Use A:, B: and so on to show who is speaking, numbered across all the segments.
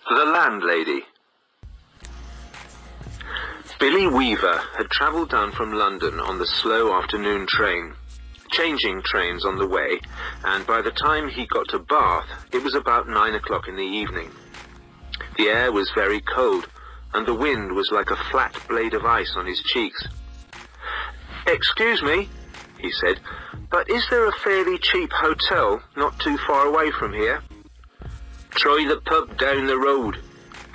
A: The Landlady. Billy Weaver had travelled down from London on the slow afternoon train, changing trains on the way, and by the time he got to Bath, it was about 9 o'clock in the evening. The air was very cold, and the wind was like a flat blade of ice on his cheeks. "Excuse me," he said, "but is there a fairly cheap hotel not too far away from here?" "Try the pub down the road,"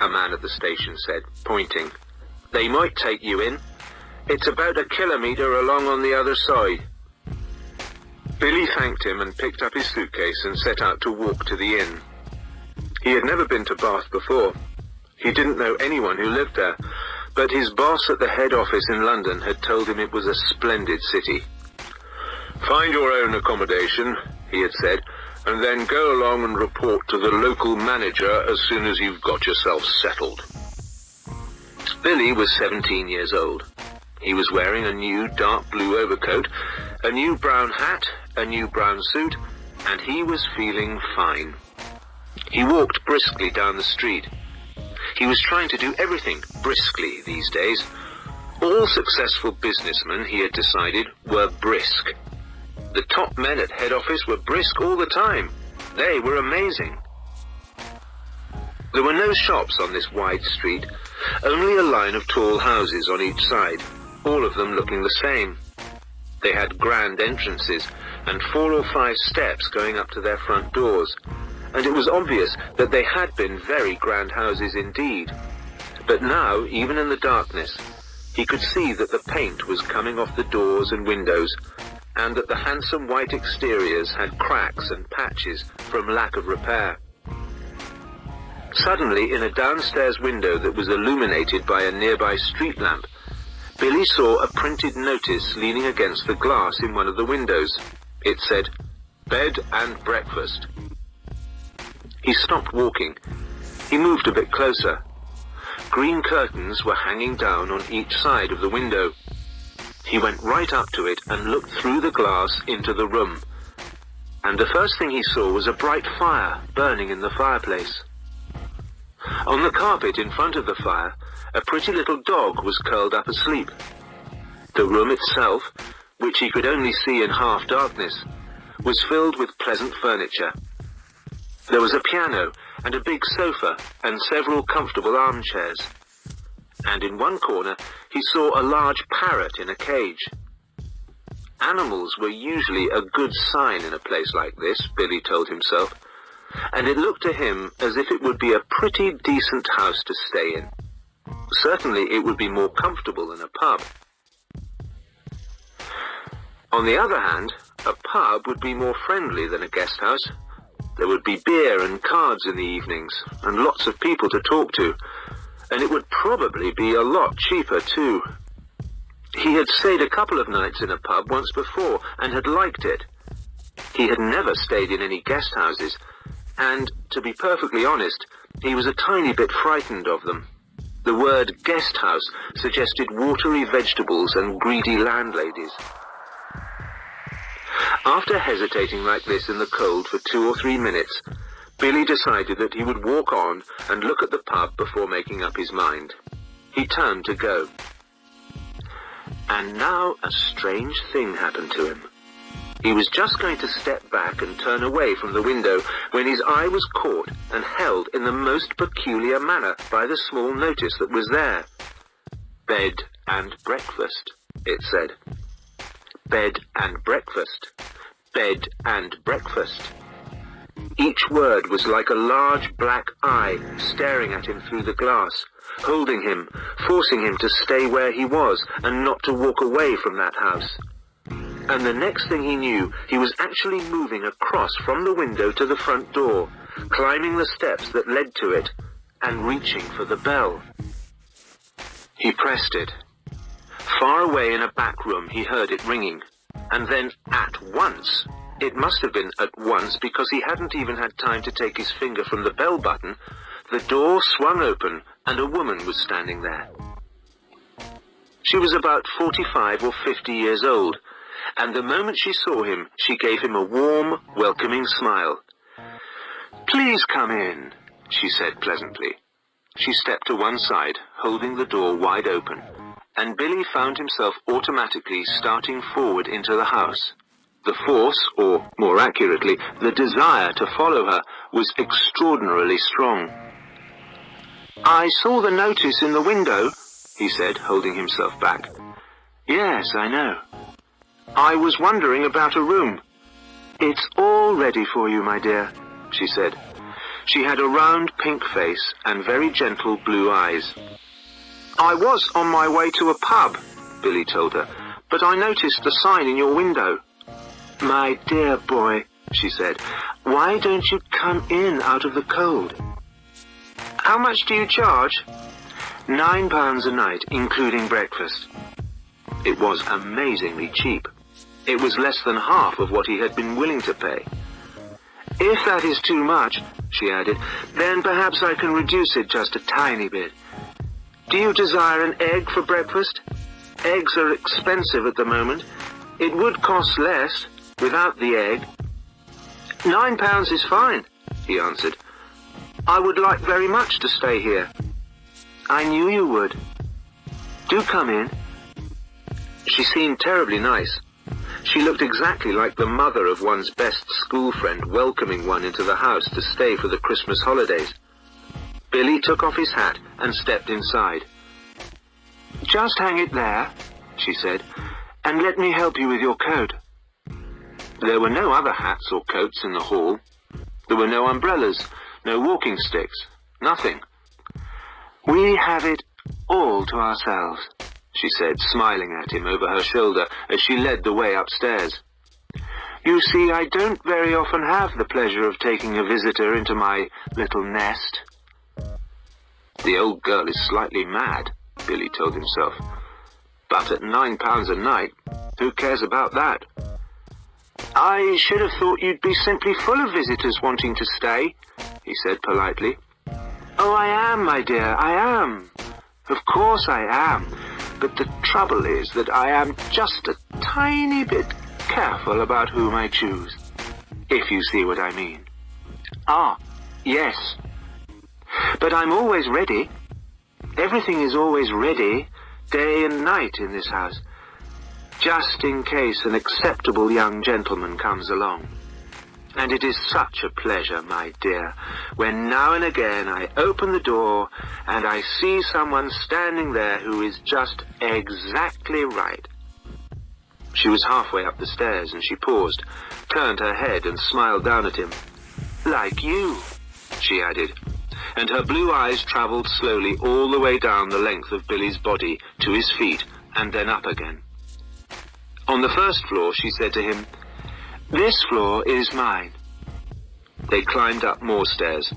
A: a man at the station said, pointing. "They might take you in. It's about a kilometre along on the other side." Billy thanked him and picked up his suitcase and set out to walk to the inn. He had never been to Bath before. He didn't know anyone who lived there, but his boss at the head office in London had told him it was a splendid city. "Find your own accommodation," he had said, "and then go along and report to the local manager as soon as you've got yourself settled." Billy was 17 years old. He was wearing a new dark blue overcoat, a new brown hat, a new brown suit, and he was feeling fine. He walked briskly down the street. He was trying to do everything briskly these days. All successful businessmen, he had decided, were brisk. The top men at head office were brisk all the time. They were amazing. There were no shops on this wide street, only a line of tall houses on each side, all of them looking the same. They had grand entrances and 4 or 5 steps going up to their front doors, and it was obvious that they had been very grand houses indeed. But now, even in the darkness, he could see that the paint was coming off the doors and windows, and that the handsome white exteriors had cracks and patches from lack of repair. Suddenly, in a downstairs window that was illuminated by a nearby street lamp, Billy saw a printed notice leaning against the glass in one of the windows. It said, "Bed and breakfast." He stopped walking. He moved a bit closer. Green curtains were hanging down on each side of the window. He went right up to it and looked through the glass into the room. And the first thing he saw was a bright fire burning in the fireplace. On the carpet in front of the fire, a pretty little dog was curled up asleep. The room itself, which he could only see in half darkness, was filled with pleasant furniture. There was a piano and a big sofa and several comfortable armchairs. And in one corner he saw a large parrot in a cage. Animals were usually a good sign in a place like this, Billy told himself, and it looked to him as if it would be a pretty decent house to stay in. Certainly it would be more comfortable than a pub. On the other hand, a pub would be more friendly than a guest house. There would be beer and cards in the evenings, and lots of people to talk to, and it would probably be a lot cheaper too. He had stayed a couple of nights in a pub once before, and had liked it. He had never stayed in any guest houses, and, to be perfectly honest, he was a tiny bit frightened of them. The word guest house suggested watery vegetables and greedy landladies. After hesitating like this in the cold for 2 or 3 minutes, Billy decided that he would walk on and look at the pub before making up his mind. He turned to go. And now a strange thing happened to him. He was just going to step back and turn away from the window when his eye was caught and held in the most peculiar manner by the small notice that was there. "Bed and breakfast," it said. Bed and breakfast. Bed and breakfast. Each word was like a large black eye staring at him through the glass, holding him, forcing him to stay where he was and not to walk away from that house. And the next thing he knew, he was actually moving across from the window to the front door, climbing the steps that led to it, and reaching for the bell. He pressed it. Far away in a back room he heard it ringing, and then at once, it must have been at once because he hadn't even had time to take his finger from the bell button, the door swung open and a woman was standing there. She was about 45 or 50 years old, and the moment she saw him, she gave him a warm, welcoming smile. "Please come in," she said pleasantly. She stepped to one side, holding the door wide open, and Billy found himself automatically starting forward into the house. The force, or more accurately, the desire to follow her, was extraordinarily strong. "I saw the notice in the window," he said, holding himself back. "Yes, I know. I was wondering about a room." "It's all ready for you, my dear," she said. She had a round pink face and very gentle blue eyes. "I was on my way to a pub," Billy told her, "but I noticed the sign in your window." "My dear boy," she said, "why don't you come in out of the cold?" "How much do you charge?" £9 a night, including breakfast. It was amazingly cheap. It was less than half of what he had been willing to pay. "If that is too much," she added, "then perhaps I can reduce it just a tiny bit. Do you desire an egg for breakfast? Eggs are expensive at the moment. It would cost less without the egg." £9 is fine," he answered. "I would like very much to stay here." "I knew you would. Do come in." She seemed terribly nice. She looked exactly like the mother of one's best school friend welcoming one into the house to stay for the Christmas holidays. Billy took off his hat and stepped inside. "Just hang it there," she said, "and let me help you with your coat." There were no other hats or coats in the hall. There were no umbrellas, no walking sticks, nothing. "We have it all to ourselves," she said, smiling at him over her shoulder as she led the way upstairs. "You see, I don't very often have the pleasure of taking a visitor into my little nest." The old girl is slightly mad, Billy told himself. But at £9 a night, who cares about that? "I should have thought you'd be simply full of visitors wanting to stay," he said politely. "Oh, I am, my dear, I am. Of course I am. But the trouble is that I am just a tiny bit careful about whom I choose, if you see what I mean." "Ah, yes. But I'm always ready. Everything is always ready, day and night in this house, just in case an acceptable young gentleman comes along. And it is such a pleasure, my dear, when now and again I open the door and I see someone standing there who is just exactly right." She was halfway up the stairs and she paused, turned her head and smiled down at him. "Like you," she added, and her blue eyes travelled slowly all the way down the length of Billy's body to his feet and then up again. On the first floor, she said to him, "This floor is mine." They climbed up more stairs.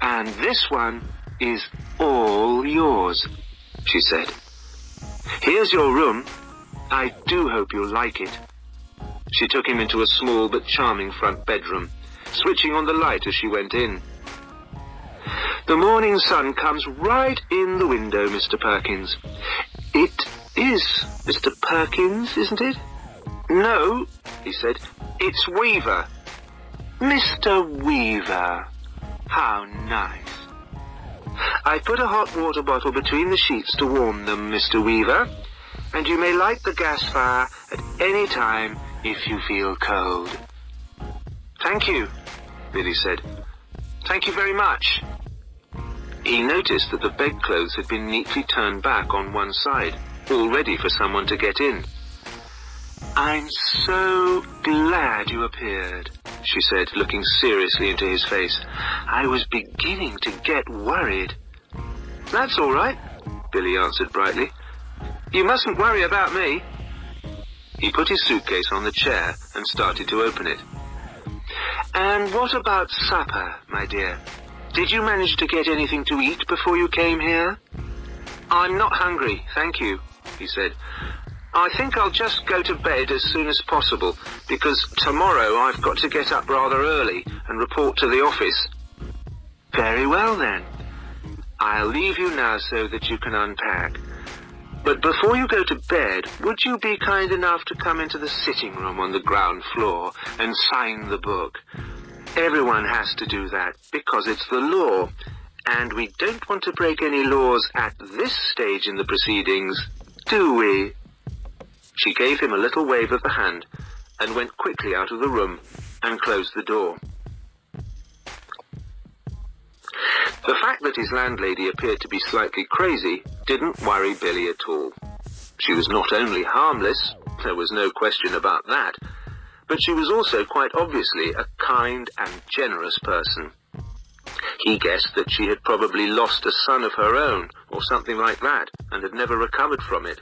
A: "And this one is all yours," she said. "Here's your room. I do hope you'll like it." She took him into a small but charming front bedroom, switching on the light as she went in. "The morning sun comes right in the window, Mr. Perkins." "It is Mr. Perkins, isn't it?" "No," he said. "It's Weaver." "Mr. Weaver. How nice. I put a hot water bottle between the sheets to warm them, Mr. Weaver, and you may light the gas fire at any time if you feel cold." "Thank you," Billy said. "Thank you very much." He noticed that the bedclothes had been neatly turned back on one side, all ready for someone to get in. "I'm so glad you appeared," she said, looking seriously into his face. "I was beginning to get worried." "That's all right," Billy answered brightly. "You mustn't worry about me." He put his suitcase on the chair and started to open it. "And what about supper, my dear? Did you manage to get anything to eat before you came here?" "I'm not hungry, thank you," he said. "I think I'll just go to bed as soon as possible, because tomorrow I've got to get up rather early and report to the office." "Very well, then. I'll leave you now so that you can unpack. But before you go to bed, would you be kind enough to come into the sitting room on the ground floor and sign the book? Everyone has to do that, because it's the law, And we don't want to break any laws at this stage in the proceedings, do we? She gave him a little wave of the hand and went quickly out of the room and closed the door. The fact that his landlady appeared to be slightly crazy didn't worry Billy at all. She was not only harmless, there was no question about that, but she was also quite obviously a kind and generous person. He guessed that she had probably lost a son of her own, or something like that, and had never recovered from it.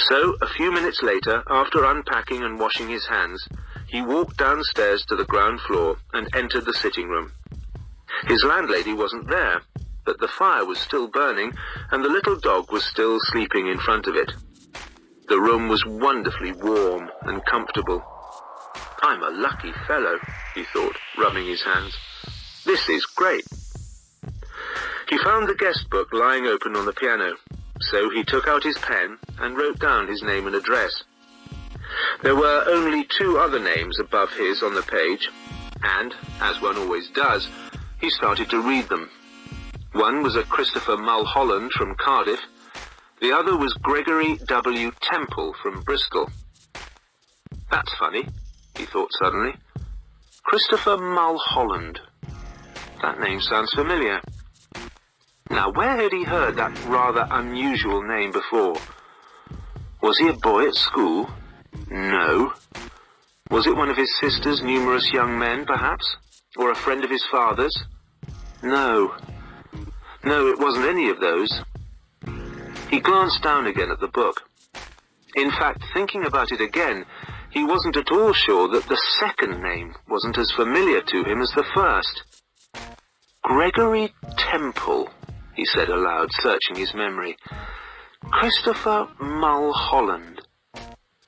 A: So, a few minutes later, after unpacking and washing his hands, he walked downstairs to the ground floor and entered the sitting room. His landlady wasn't there, but the fire was still burning, and the little dog was still sleeping in front of it. The room was wonderfully warm and comfortable. "I'm a lucky fellow," he thought, rubbing his hands. "This is great." He found the guest book lying open on the piano, so he took out his pen and wrote down his name and address. There were only 2 other names above his on the page, and, as one always does, he started to read them. One was a Christopher Mulholland from Cardiff. The other was Gregory W. Temple from Bristol. "That's funny," he thought suddenly. Christopher Mulholland. That name sounds familiar. Now, where had he heard that rather unusual name before? Was he a boy at school? No. Was it one of his sister's numerous young men, perhaps? Or a friend of his father's? No. No, it wasn't any of those. He glanced down again at the book. In fact, thinking about it again, he wasn't at all sure that the second name wasn't as familiar to him as the first. Gregory Temple, he said aloud, searching his memory. Christopher Mulholland.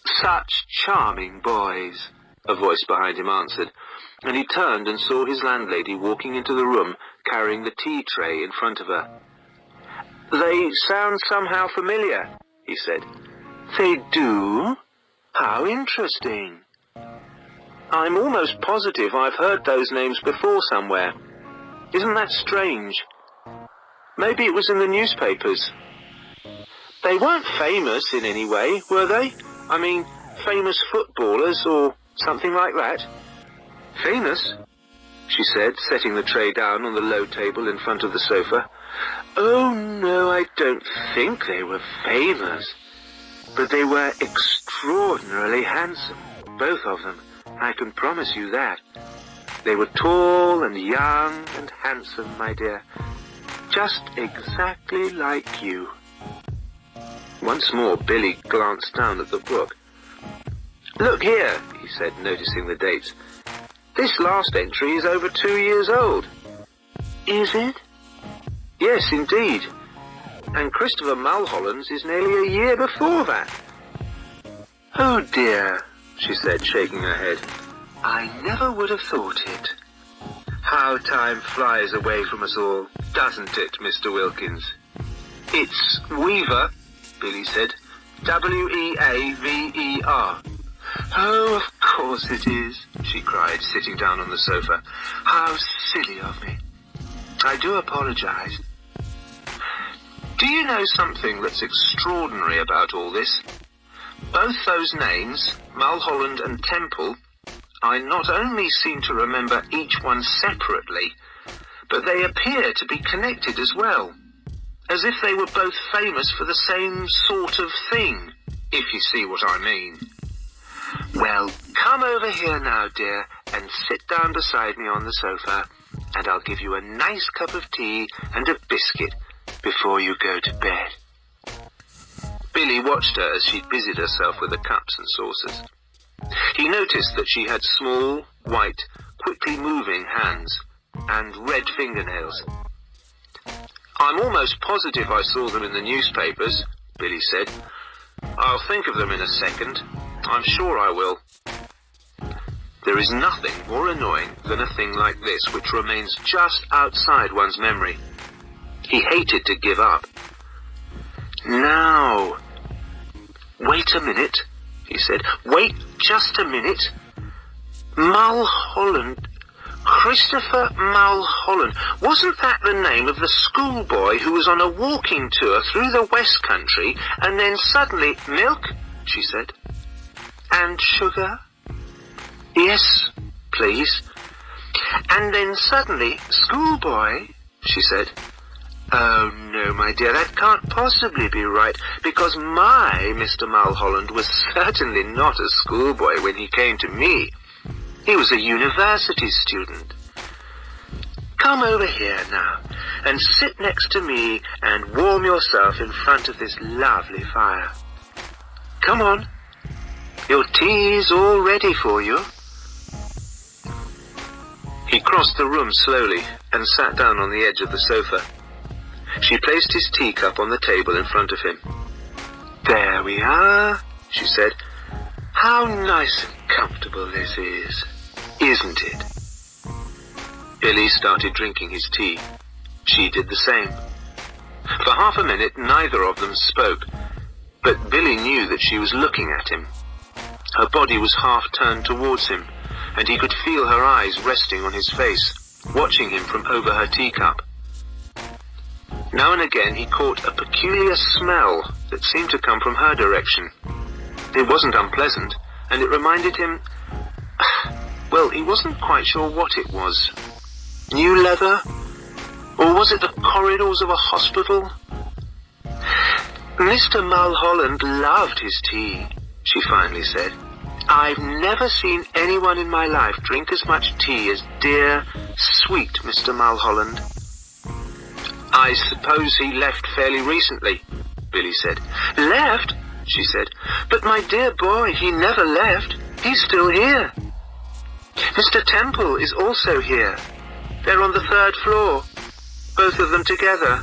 A: Such charming boys, a voice behind him answered, and he turned and saw his landlady walking into the room, carrying the tea tray in front of her. "They sound somehow familiar," he said. "They do? How interesting. I'm almost positive I've heard those names before somewhere. Isn't that strange? Maybe it was in the newspapers. They weren't famous in any way, were they? I mean, famous footballers or something like that?" "Famous?" she said, setting the tray down on the low table in front of the sofa. "Oh, no, I don't think they were famous. But they were extraordinarily handsome, both of them, I can promise you that. They were tall and young and handsome, my dear. Just exactly like you." Once more, Billy glanced down at the book. "Look here," he said, noticing the dates. "This last entry is over 2 years old." "Is it?" "Yes, indeed. And Christopher Mulholland's is nearly a year before that." "Oh dear," she said, shaking her head. "I never would have thought it. How time flies away from us all, doesn't it, Mr. Wilkins?" "It's Weaver," Billy said. "Weaver. "Oh, of course it is," she cried, sitting down on the sofa. "How silly of me. I do apologize. Do you know something that's extraordinary about all this? Both those names, Mulholland and Temple, I not only seem to remember each one separately, but they appear to be connected as well, as if they were both famous for the same sort of thing, if you see what I mean. Well, come over here now, dear, and sit down beside me on the sofa, and I'll give you a nice cup of tea and a biscuit before you go to bed." Billy watched her as she busied herself with the cups and saucers. He noticed that she had small, white, quickly moving hands and red fingernails. "I'm almost positive I saw them in the newspapers," Billy said. "I'll think of them in a second. I'm sure I will." There is nothing more annoying than a thing like this which remains just outside one's memory. He hated to give up. "Now, wait a minute," he said. "Wait just a minute. Mulholland. Christopher Mulholland. Wasn't that the name of the schoolboy who was on a walking tour through the West Country and then suddenly... Milk? She said. And sugar? Yes, please. And then suddenly, schoolboy, she said. Oh, no, my dear, that can't possibly be right, because my Mr. Mulholland was certainly not a schoolboy when he came to me. He was a university student. Come over here now, and sit next to me and warm yourself in front of this lovely fire. Come on. Your tea's all ready for you. He crossed the room slowly and sat down on the edge of the sofa. She placed his teacup on the table in front of him. There we are, she said. How nice and comfortable this is, isn't it? Billy started drinking his tea. She did the same. For half a minute, neither of them spoke, but Billy knew that she was looking at him. Her body was half turned towards him, and he could feel her eyes resting on his face, watching him from over her teacup. Now and again he caught a peculiar smell that seemed to come from her direction. It wasn't unpleasant, and it reminded him... Well, he wasn't quite sure what it was. New leather? Or was it the corridors of a hospital? Mr. Mulholland loved his tea, she finally said. I've never seen anyone in my life drink as much tea as dear, sweet Mr. Mulholland. I suppose he left fairly recently, Billy said. Left? She said. But my dear boy, he never left. He's still here. Mr. Temple is also here. They're on the 3rd floor, both of them together.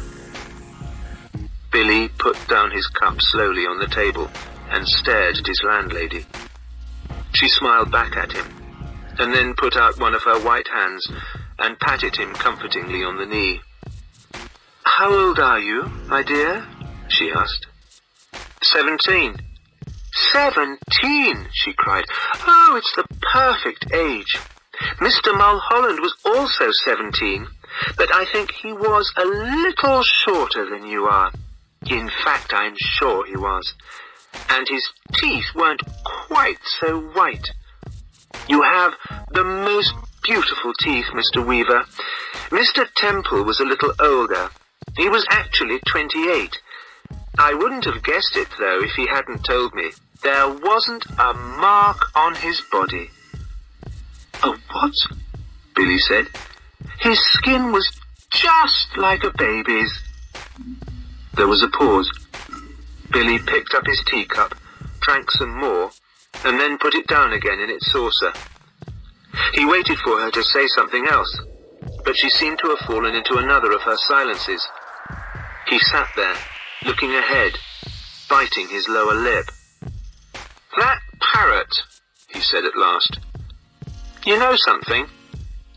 A: Billy put down his cup slowly on the table and stared at his landlady. She smiled back at him, and then put out one of her white hands and patted him comfortingly on the knee. How old are you, my dear? She asked. 17. 17, she cried. Oh, it's the perfect age. Mr. Mulholland was also 17, but I think he was a little shorter than you are. In fact, I'm sure he was. And his teeth weren't quite so white. You have the most beautiful teeth, Mr. Weaver. Mr. Temple was a little older. He was actually 28. I wouldn't have guessed it, though, if he hadn't told me. There wasn't a mark on his body. A what? Billy said. His skin was just like a baby's. There was a pause. Billy picked up his teacup, drank some more, and then put it down again in its saucer. He waited for her to say something else, but she seemed to have fallen into another of her silences. He sat there, looking ahead, biting his lower lip. That parrot, he said at last. You know something?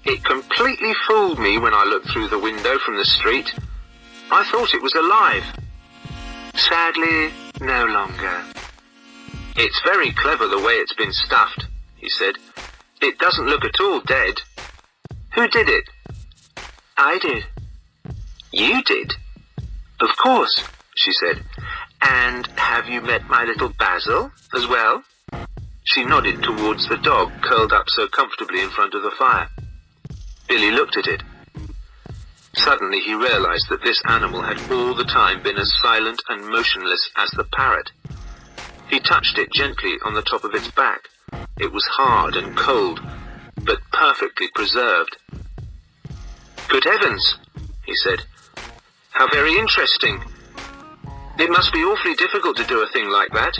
A: It completely fooled me when I looked through the window from the street. I thought it was alive. Sadly, no longer. It's very clever the way it's been stuffed, he said. It doesn't look at all dead. Who did it? I did. You did? Of course, she said. And have you met my little Basil as well? She nodded towards the dog curled up so comfortably in front of the fire. Billy looked at it. Suddenly he realized that this animal had all the time been as silent and motionless as the parrot. He touched it gently on the top of its back. It was hard and cold, but perfectly preserved. Good heavens, he said. How very interesting. It must be awfully difficult to do a thing like that.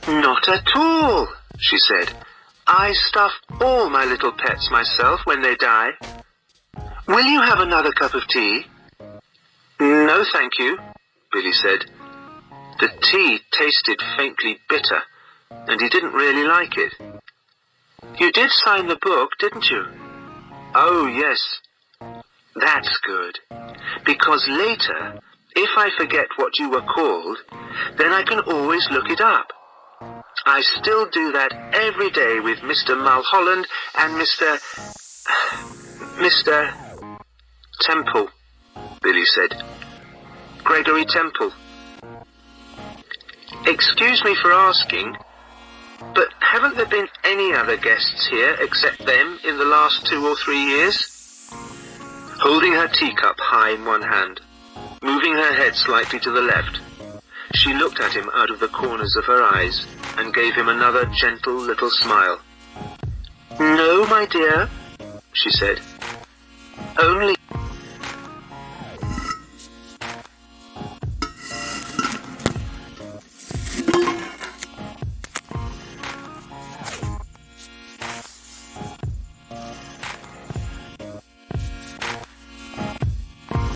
A: Not at all, she said. I stuff all my little pets myself when they die. Will you have another cup of tea? No, thank you, Billy said. The tea tasted faintly bitter, and he didn't really like it. You did sign the book, didn't you? Oh, yes. That's good, because later, if I forget what you were called, then I can always look it up. I still do that every day with Mr. Mulholland and Mr... Mr. Temple, Billy said. Gregory Temple. Excuse me for asking, but haven't there been any other guests here except them in the last 2 or 3 years? Holding her teacup high in one hand, moving her head slightly to the left, she looked at him out of the corners of her eyes and gave him another gentle little smile. No, my dear, she said. Only